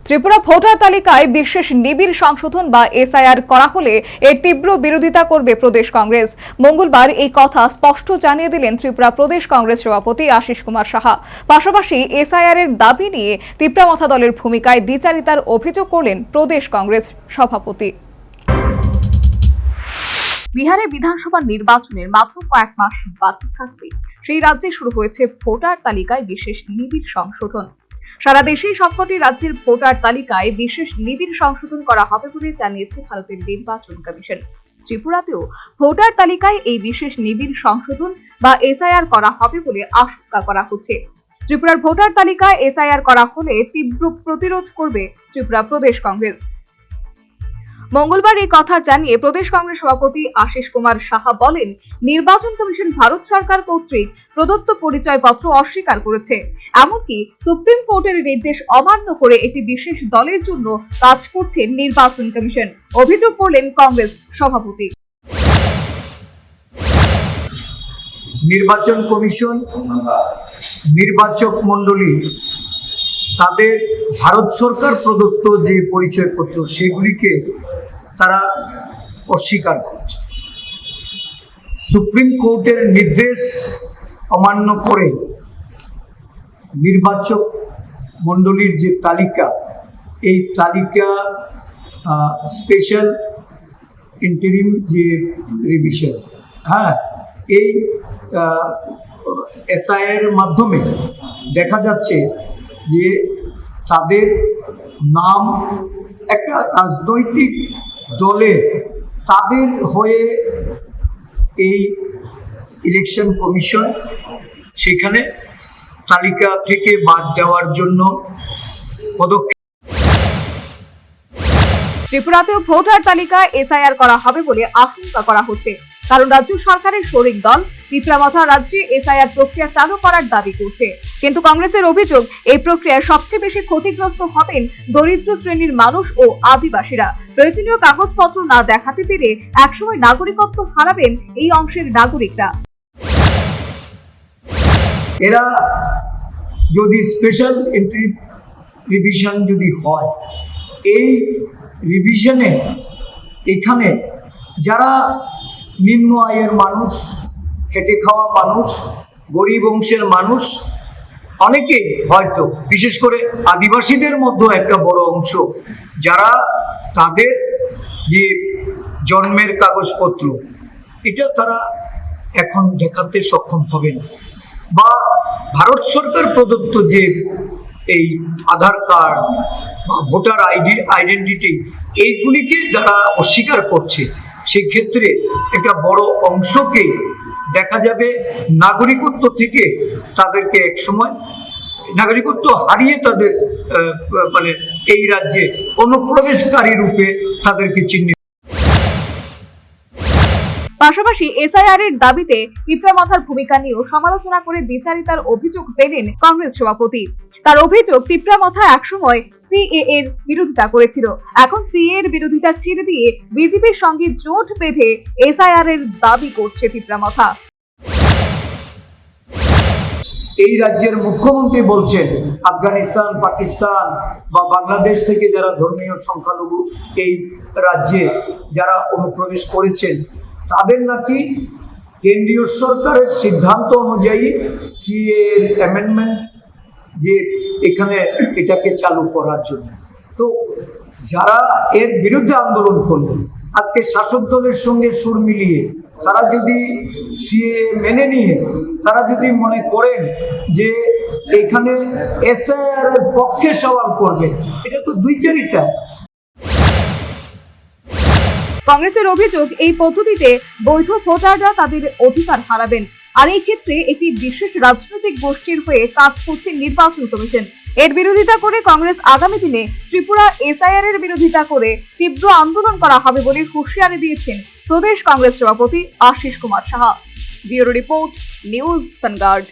Tripura voter তালিকায় বিশেষ নিবিড় সংশোধন বা এসআইআর করা হলে এর তীব্র বিরোধিতা করবে প্রদেশ কংগ্রেস। মঙ্গলবার এই কথা স্পষ্ট জানিয়ে দিলেন ত্রিপুরা প্রদেশ কংগ্রেস সভাপতি আশিস কুমার সাহা। পাশাপাশি এসআইআর এর দাবি নিয়ে তিপ্রামাথা দলের ভূমিকায় দ্বিচারিতার অভিযোগ করলেন প্রদেশ কংগ্রেস সভাপতি। বিহারে বিধানসভা নির্বাচনের মাত্র কয়েক মাস বাকি থাকতে সেই রাজ্যে শুরু হয়েছে ভোটার তালিকায় বিশেষ নিবিড় সংশোধন। সারা দেশেই সবকটি রাজ্যের ভোটার তালিকায় বিশেষ নিবিড় সংশোধন করা হবে বলে জানিয়েছে ভারতের নির্বাচন কমিশন। ত্রিপুরাতেও ভোটার তালিকায় এই বিশেষ নিবিড় সংশোধন বা এসআইআর করা হবে বলে আশঙ্কা করা হচ্ছে। ত্রিপুরার ভোটার তালিকায় এসআইআর করা হলে তীব্র প্রতিরোধ করবে ত্রিপুরা প্রদেশ কংগ্রেস। মঙ্গলবার এই কথা জানিয়ে প্রদেশ কংগ্রেস সভাপতি আশিস কুমার সাহা বলেন, নির্বাচন কমিশন ভারত সরকার কর্তৃক প্রদত্ত পরিচয়পত্র অস্বীকার করেছে। এমনকি সুপ্রিম কোর্টের নির্দেশ অমান্য করে একটি বিশেষ দলের জন্য কাজ করছে নির্বাচন কমিশন, অভিযোগ করলেন কংগ্রেস সভাপতি। নির্বাচন কমিশন নির্বাচক মণ্ডলী তাদের ভারত সরকার প্রদত্ত যে পরিচয়পত্র সেগুলিকে তারা অস্বীকার করছে। সুপ্রিম কোর্টের নির্দেশ অমান্য করে নির্বাচক মণ্ডলীর যে তালিকা, এই তালিকা স্পেশাল ইন্টারিম যে রিভিশন, এই এসআইআর মাধ্যমে দেখা যাচ্ছে যে তাদের নাম একটা রাজনৈতিক দলে তাদের হয়ে এই ইলেকশন কমিশন সেখানে তালিকা থেকে বাদ দেওয়ার জন্য পদক্ষেপ। ত্রিপুরাতেও ভোটার তালিকায় এসআইআর করা হবে বলে আশঙ্কা করা হচ্ছে, কারণ রাজ্য সরকারের শরিক দল তিপ্রামাথা রাজ্যে এসআইআর প্রক্রিয়া চালু করার দাবি করছে। কিন্তু কংগ্রেসের অভিযোগ, এই প্রক্রিয়ায় সবচেয়ে বেশি ক্ষতিগ্রস্ত হবেন দরিদ্র শ্রেণীর মানুষ ও আদিবাসীরা। প্রয়োজনীয় কাগজপত্র না দেখাতে পেরে একসময় নাগরিকত্ব হারাবেন এই অংশের নাগরিকরা। এরা যদি স্পেশাল এন্ট্রি রিভিশন যদি হয়, এই রিভিশনে এখানে যারা নিম্ন আয়ের মানুষ, খেটে খাওয়া মানুষ, গরিব অংশের মানুষ, অনেকে হয়তো বিশেষ করে আদিবাসীদের মধ্যে একটা বড় অংশ যারা তাদের যে জন্মের কাগজপত্র এটা তারা এখন দেখাতে সক্ষম হবে না, বা ভারত সরকার প্রদত্ত যে এই আধার কার্ড বা ভোটার আইডেন্টিটি এইগুলিকে যারা অস্বীকার করছে, সেই ক্ষেত্রে একটা বড় অংশকে দেখা যাবে নাগরিকত্ব থেকে তাদেরকে একসময় নাগরিকত্ব হারিয়ে তাদের এই রাজ্যে অনুপ্রবেশকারী রূপে তাদেরকে চিহ্নিত। পাশাপাশি এসআইআর এর দাবিতে তিপ্রামাথার ভূমিকা নিয়েও সমালোচনা করে দ্বিচারিতার অভিযোগ পেলেন কংগ্রেস সভাপতি। তার অভিযোগ, তিপ্রামাথা একসময় সিএএ এর বিরোধিতা করেছিল, এখন সিএএ এর বিরোধিতা ছেড়ে দিয়ে বিজেপির সঙ্গে জোট বেঁধে এসআইআর এর দাবি করছে তিপ্রামাথা। এই রাজ্যের মুখ্যমন্ত্রী বলছেন আফগানিস্তান, পাকিস্তান বা বাংলাদেশ থেকে যারা ধর্মীয় সংখ্যালঘু এই রাজ্যে যারা অনুপ্রবেশ করেছেন তাদের নাকি কেন্দ্রীয় সরকারের সিদ্ধান্ত অনুযায়ী সিএএ এর অ্যামেন্ডমেন্ট যে এখানে এটাকে চালু করার জন্য। তো যারা এর বিরুদ্ধে আন্দোলন করলেন, আজকে শাসক দলের সঙ্গে সুর মিলিয়ে তারা যদি সিএএ মেনে নিয়ে তারা যদি মনে করেন যে এখানে এসআইআর এর পক্ষে সওয়াল করবে, এটা তো দ্বিচারিতা। কংগ্রেসের অভিযোগ, এই পদ্ধতিতে বৈধ ভোটাররা তাদের অধিকার হারাবেন, আর এই ক্ষেত্রে একটি বিশেষ রাজনৈতিক গোষ্ঠীর হয়ে কাজ করছে নির্বাচন কমিশন। এর বিরোধিতা করে কংগ্রেস আগামী দিনে ত্রিপুরা এসআইআর এর বিরোধিতা করে তীব্র আন্দোলন করা হবে বলে হুঁশিয়ারি দিয়েছেন প্রদেশ কংগ্রেস সভাপতি Ashis Kumar Saha. Bureau report, news vanguard.